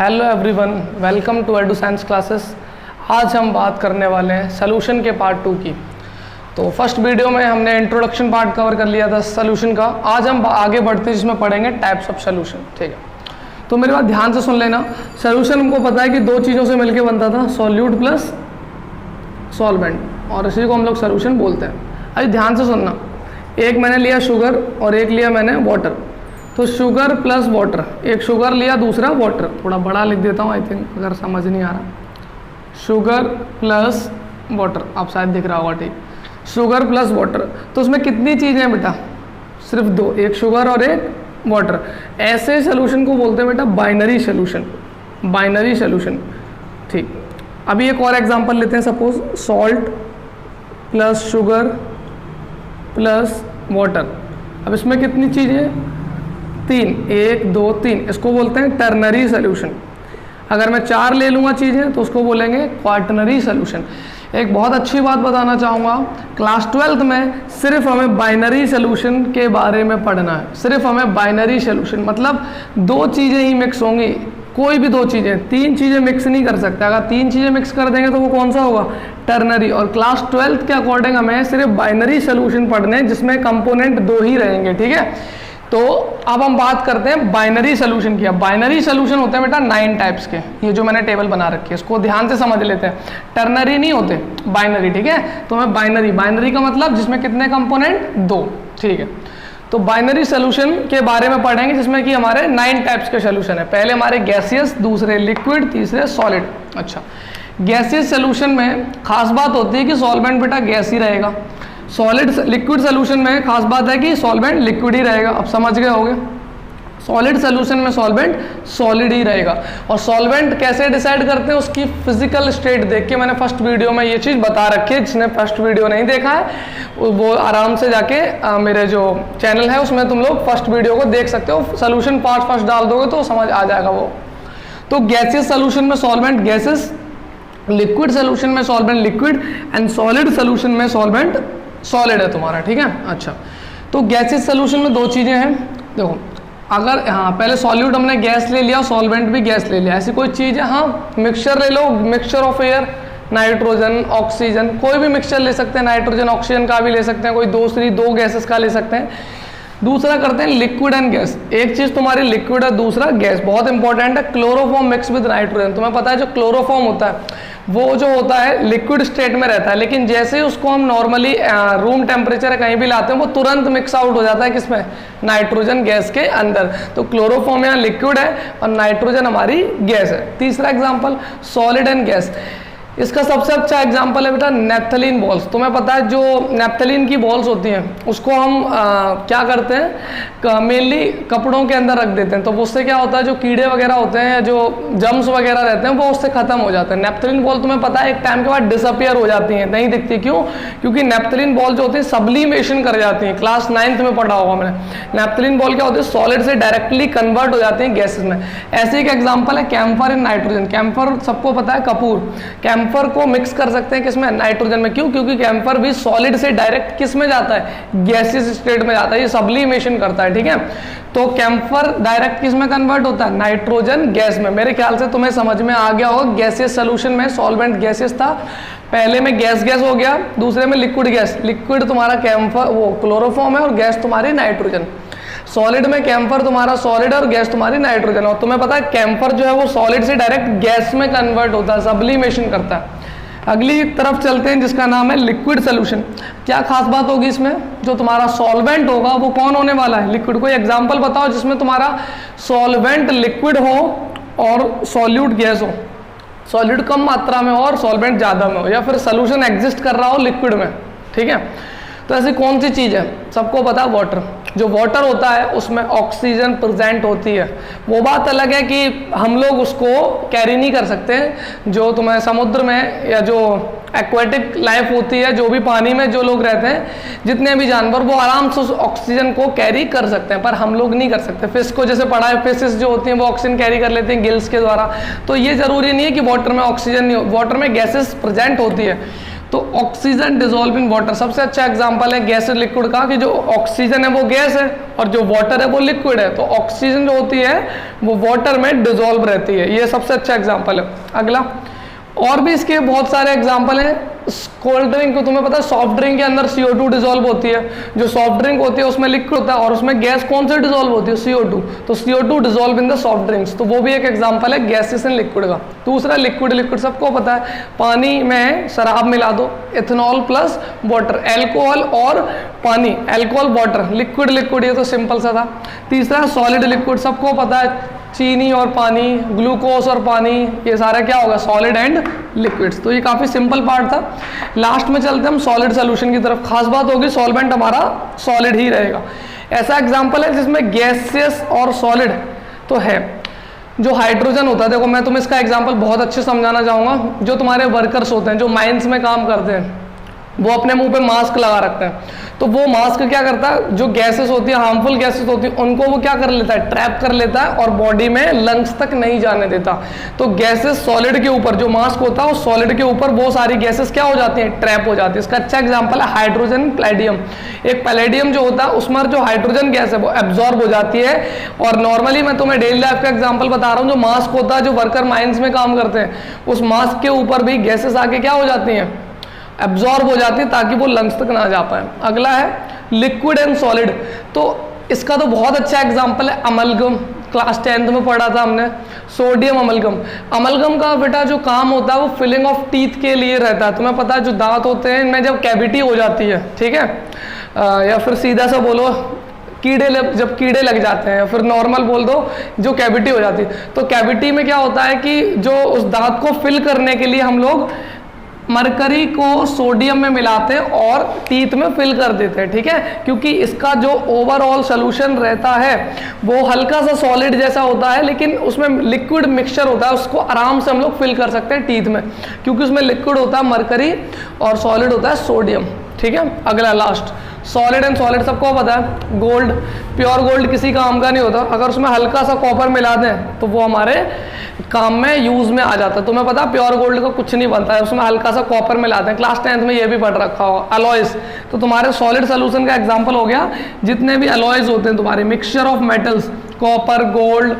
Hello everyone, welcome to Edu Science Classes. आज हम बात करने वाले हैं सोल्यूशन के पार्ट 2 की। तो फर्स्ट वीडियो में हमने इंट्रोडक्शन पार्ट कवर कर लिया था सोल्यूशन का। आज हम आगे बढ़ते हैं जिसमें पढ़ेंगे टाइप्स ऑफ सोल्यूशन। ठीक है, तो मेरी बात ध्यान से सुन लेना। सोल्यूशन हमको पता है कि दो चीज़ों से मिलकर बनता था, सॉल्यूट प्लस सॉल्वेंट, और इसी को हम लोग सोल्यूशन बोलते हैं। अभी ध्यान से सुनना, एक मैंने लिया शुगर और एक लिया मैंने वाटर। तो शुगर प्लस वाटर, एक शुगर लिया दूसरा वाटर। थोड़ा बड़ा लिख देता हूँ आई थिंक, अगर समझ नहीं आ रहा। शुगर प्लस वाटर, आप शायद दिख रहा होगा। ठीक, शुगर प्लस वाटर। तो उसमें कितनी चीज़ें हैं बेटा? सिर्फ दो, एक शुगर और एक वाटर। ऐसे सोल्यूशन को बोलते हैं बेटा बाइनरी सोल्यूशन। Binary solution. ठीक, अभी एक और एग्जांपल लेते हैं। Suppose salt plus sugar plus water. अब इसमें कितनी चीज़ें? तीन, एक दो तीन। इसको बोलते हैं टर्नरी सोल्यूशन। अगर मैं चार ले लूँगा चीज़ें तो उसको बोलेंगे क्वाटर्नरी सोल्यूशन। एक बहुत अच्छी बात बताना चाहूँगा, क्लास 12th में सिर्फ हमें बाइनरी सोल्यूशन के बारे में पढ़ना है। सिर्फ हमें बाइनरी सोल्यूशन, मतलब दो चीज़ें ही मिक्स होंगी, कोई भी दो चीज़ें। तीन चीज़ें मिक्स नहीं कर सकते। अगर तीन चीज़ें मिक्स कर देंगे तो वो कौन सा होगा? टर्नरी। और क्लास 12th के अकॉर्डिंग हमें सिर्फ बाइनरी सोल्यूशन पढ़ने हैं जिसमें कंपोनेंट दो ही रहेंगे। ठीक है, तो अब हम बात करते हैं बाइनरी सोल्यूशन की। बाइनरी सोल्यूशन होते हैं बेटा 9 टाइप्स के। ये जो मैंने टेबल बना रखी है इसको ध्यान से समझ लेते हैं। टर्नरी नहीं होते, बाइनरी। ठीक है, तो मैं बाइनरी, बाइनरी का मतलब जिसमें कितने कंपोनेंट? दो। ठीक है, तो बाइनरी सोल्यूशन के बारे में पढ़ेंगे जिसमें कि हमारे 9 टाइप्स के सोल्यूशन है। पहले हमारे गैसियस, दूसरे लिक्विड, तीसरे सॉलिड। अच्छा, गैसियस सोल्यूशन में खास बात होती है कि सॉल्वेंट बेटा गैस ही रहेगा। सॉलिड लिक्विड सोल्यूशन में खास बात है कि सॉल्वेंट लिक्विड ही रहेगा। अब समझ गए होंगे। सॉलिड सोल्यूशन में सॉल्वेंट सॉलिड ही रहेगा। और सॉल्वेंट कैसे डिसाइड करते हैं? उसकी फिजिकल स्टेट देख के। मैंने फर्स्ट वीडियो में ये चीज़ बता रखी है। जिसने फर्स्ट वीडियो नहीं देखा है वो आराम से जाके मेरे जो चैनल है उसमें तुम लोग फर्स्ट वीडियो को देख सकते हो। सोल्यूशन पार्ट फर्स्ट डाल दोगे तो समझ आ जाएगा वो। तो गैसियस सोल्यूशन में सॉल्वेंट गैसेस, लिक्विड सोल्यूशन में solvent liquid, and solid solution में सॉल्वेंट सॉलिड है तुम्हारा। ठीक है, अच्छा, तो गैसियस सोल्यूशन में दो चीज़ें हैं। देखो, अगर हाँ पहले सॉल्यूट हमने गैस ले लिया, सॉल्वेंट भी गैस ले लिया, ऐसी कोई चीज़ है? हाँ, मिक्सचर ले लो, mixture of air, nitrogen oxygen, कोई भी मिक्सचर ले सकते हैं। नाइट्रोजन ऑक्सीजन का भी ले सकते हैं, कोई दो गैसेस का ले सकते हैं। दूसरा करते हैं लिक्विड एंड गैस। एक चीज़ तुम्हारी लिक्विड है, दूसरा गैस। बहुत इंपॉर्टेंट है, क्लोरोफॉर्म मिक्स विद नाइट्रोजन। तुम्हें पता है जो क्लोरोफॉर्म होता है वो जो होता है लिक्विड स्टेट में रहता है, लेकिन जैसे ही उसको हम नॉर्मली रूम टेम्परेचर कहीं भी लाते हैं वो तुरंत मिक्स आउट हो जाता है किसमें? नाइट्रोजन गैस के अंदर। तो क्लोरोफॉर्म यहाँ लिक्विड है और नाइट्रोजन हमारी गैस है। तीसरा एग्जाम्पल सॉलिड एंड गैस। इसका सबसे अच्छा एग्जाम्पल है बेटा नेप्थलीन बॉल्स। तुम्हें पता है जो नेप्थलीन की बॉल्स होती हैं उसको हम क्या करते हैं? मेनली कपड़ों के अंदर रख देते हैं। तो उससे क्या होता है, जो कीड़े वगैरह होते हैं या जो जम्स वगैरह रहते हैं वो उससे खत्म हो जाते हैं। नेप्थलीन बॉल तुम्हें पता है एक टाइम के बाद डिसअपियर हो जाती हैं, नहीं दिखती। क्यों? क्योंकि नेप्थलीन बॉल जो होती है सब्लिमेशन कर जाती हैं। क्लास 9th में पढ़ा होगा मैंने। नेप्थलीन बॉल क्या होती है? सॉलिड से डायरेक्टली कन्वर्ट हो जाती हैं गैसेस में। ऐसे एक एग्जाम्पल है कैम्फर इन नाइट्रोजन। कैम्फर सबको पता है, कपूर। कैम्फर को मिक्स कर सकते हैं किसमें? नाइट्रोजन में। क्यों? क्योंकि कैम्फर भी सॉलिड से डायरेक्ट किस में जाता है? गैसियस स्टेट में जाता है। ये सब्लिमेशन करता है। ठीक है, तो कैम्फर डायरेक्ट किस में कन्वर्ट होता है? नाइट्रोजन गैस में। मेरे ख्याल से तुम्हें समझ में आ गया होगा। गैसियस सोल्यूशन में सॉल्वेंट गैसियस था, पहले में गैस हो गया, दूसरे में लिक्विड गैस। लिक्विड तुम्हारा कैम्फर वो क्लोरोफॉर्म है और गैस तुम्हारी नाइट्रोजन। सॉलिड में कैम्फर तुम्हारा सॉलिड है और गैस तुम्हारी नाइट्रोजन। और तुम्हें पता है कैम्फर जो है वो सॉलिड से डायरेक्ट गैस में कन्वर्ट होता है, सब्लिमेशन करता है। अगली तरफ चलते हैं जिसका नाम है लिक्विड सोल्यूशन। क्या खास बात होगी इसमें? जो तुम्हारा सॉल्वेंट होगा वो कौन होने वाला है? लिक्विड। कोई एग्जांपल बताओ जिसमें तुम्हारा सॉल्वेंट लिक्विड हो और सॉल्यूट गैस हो। सॉल्यूट कम मात्रा में हो और सॉल्वेंट ज़्यादा में हो, या फिर सोल्यूशन एग्जिस्ट कर रहा हो लिक्विड में। ठीक है, तो ऐसी कौन सी चीज़ है? सबको पता है वाटर। जो वाटर होता है उसमें ऑक्सीजन प्रेजेंट होती है। वो बात अलग है कि हम लोग उसको कैरी नहीं कर सकते। जो तुम्हें समुद्र में या जो एक्वेटिक लाइफ होती है, जो भी पानी में जो लोग रहते हैं, जितने भी जानवर, वो आराम से उस ऑक्सीजन को कैरी कर सकते हैं, पर हम लोग नहीं कर सकते। फिश को जैसे पढ़ा है, फिशेस जो होती हैं वो ऑक्सीजन कैरी कर लेते हैं गिल्स के द्वारा। तो ये जरूरी नहीं है कि वाटर में ऑक्सीजन नहीं हो, वाटर में गैसेस प्रेजेंट होती है। तो ऑक्सीजन डिजोल्व इन वाटर सबसे अच्छा एग्जांपल है गैस लिक्विड का, कि जो ऑक्सीजन है वो गैस है और जो वाटर है वो लिक्विड है। तो ऑक्सीजन जो होती है वो वाटर में डिजोल्व रहती है, ये सबसे अच्छा एग्जांपल है। अगला, और भी इसके बहुत सारे एग्जांपल हैं। कोल्ड ड्रिंक को तुम्हें पता है सॉफ्ट ड्रिंक के अंदर CO2 डिजोल्व होती है, जो सॉफ्ट ड्रिंक होती है उसमें लिक्विड होता है और उसमें गैस कौन सी डिजोल्व होती है, CO2। तो CO2 dissolve in the soft drinks, तो वो भी एक एग्जांपल है गैसेस एंड लिक्विड का। दूसरा लिक्विड सबको पता है, पानी में शराब मिला दो, इथेनॉल प्लस वाटर, एल्कोहल और पानी, एल्कोहल वाटर, लिक्विड, ये तो सिंपल सा था। तीसरा सॉलिड लिक्विड, सबको पता है चीनी और पानी, ग्लूकोज और पानी, ये सारा क्या होगा, सॉलिड एंड लिक्विड्स। तो ये काफ़ी सिंपल पार्ट था। लास्ट में चलते हम सॉलिड सोल्यूशन की तरफ। खास बात होगी सॉल्वेंट हमारा सॉलिड ही रहेगा। ऐसा एग्जांपल है जिसमें गैसियस और सॉलिड तो है। जो हाइड्रोजन होता है, देखो मैं तुम्हें इसका एग्जांपल बहुत अच्छे समझाना चाहूँगा। जो तुम्हारे वर्कर्स होते हैं, जो माइंस में काम करते हैं, वो अपने मुंह पे मास्क लगा रखते हैं। तो वो मास्क क्या करता है, जो गैसेस होती है, हार्मफुल गैसेस होती है, उनको वो क्या कर लेता है, ट्रैप कर लेता है और बॉडी में लंग्स तक नहीं जाने देता। तो गैसेस सॉलिड के ऊपर, जो मास्क होता है उस सॉलिड के ऊपर वो सारी गैसेस क्या हो जाती हैं, ट्रैप हो जाती है। इसका अच्छा एग्जाम्पल है हाइड्रोजन पैलेडियम। एक पैलेडियम जो होता है उसमें जो हाइड्रोजन गैस है वो एब्जॉर्ब हो जाती है। और नॉर्मली मैं तुम्हें डेली लाइफ का एग्जाम्पल बता रहा हूँ, जो मास्क होता है, जो वर्कर माइंस में काम करते हैं, उस मास्क के ऊपर भी गैसेस आके क्या हो जाती हैं, एब्जॉर्ब हो जाती है, ताकि वो लंग्स तक ना जा पाए। अगला है लिक्विड एंड सॉलिड। तो इसका तो बहुत अच्छा एग्जांपल है अमलगम, क्लास 10th में पढ़ा था हमने, सोडियम अमलगम। अमलगम का बेटा जो काम होता है वो फिलिंग ऑफ टीथ के लिए रहता है। तुम्हें पता है जो दांत होते हैं इनमें जब कैविटी हो जाती है, ठीक है, या फिर सीधा सा बोलो जब कीड़े लग जाते हैं, फिर नॉर्मल बोल दो, जो कैविटी हो जाती है, तो कैविटी में क्या होता है कि जो उस दांत को फिल करने के लिए हम लोग मरकरी को सोडियम में मिलाते हैं और टीथ में फिल कर देते हैं, ठीक है, क्योंकि इसका जो ओवरऑल सोल्यूशन रहता है वो हल्का सा सॉलिड जैसा होता है, लेकिन उसमें लिक्विड मिक्सचर होता है, उसको आराम से हम लोग फिल कर सकते हैं टीथ में, क्योंकि उसमें लिक्विड होता है मरकरी और सॉलिड होता है सोडियम, ठीक है। अगला लास्ट, सॉलिड एंड सॉलिड सबको पता है, गोल्ड, प्योर गोल्ड किसी काम का नहीं होता, अगर उसमें हल्का सा कॉपर मिला दें तो वो हमारे काम में यूज में आ जाता है। तुम्हें पता प्योर गोल्ड का कुछ नहीं बनता है, उसमें हल्का सा कॉपर मिलाते हैं, क्लास 10th में ये भी पढ़ रखा हो। अलॉयज, तो तुम्हारे सॉलिड सोल्यूशन का एग्जांपल हो गया जितने भी अलॉयज होते हैं तुम्हारे, mixture of metals, copper, gold,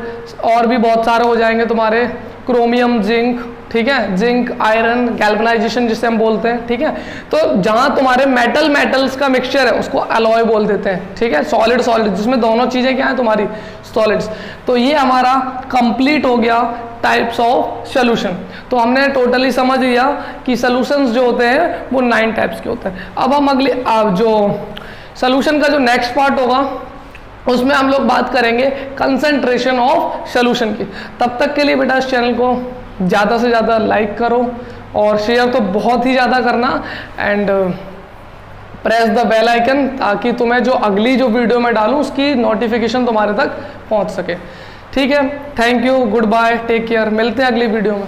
और भी बहुत सारे हो जाएंगे तुम्हारे, क्रोमियम, जिंक, ठीक है, जिंक, आयरन, गैल्वेनाइजेशन जिसे हम बोलते हैं, ठीक है। तो जहां तुम्हारे मेटल्स का मिक्सचर है उसको अलॉय बोल देते हैं, ठीक है। सॉलिड जिसमें दोनों चीजें क्या है तुम्हारी, सॉलिड्स। तो ये हमारा कंप्लीट हो गया टाइप्स ऑफ सोल्यूशन। तो हमने टोटली समझ लिया कि सोल्यूशंस जो होते हैं वो 9 टाइप्स के होते हैं। अब हम अगले जो सोल्यूशन का जो नेक्स्ट पार्ट होगा उसमें हम लोग बात करेंगे कंसंट्रेशन ऑफ सोल्यूशन की। तब तक के लिए बेटा इस चैनल को ज़्यादा से ज़्यादा लाइक करो और शेयर तो बहुत ही ज़्यादा करना, and press the bell icon, ताकि तुम्हें जो अगली जो वीडियो मैं डालूँ उसकी नोटिफिकेशन तुम्हारे तक पहुंच सके, ठीक है। Thank you, good bye, take care, मिलते हैं अगली वीडियो में।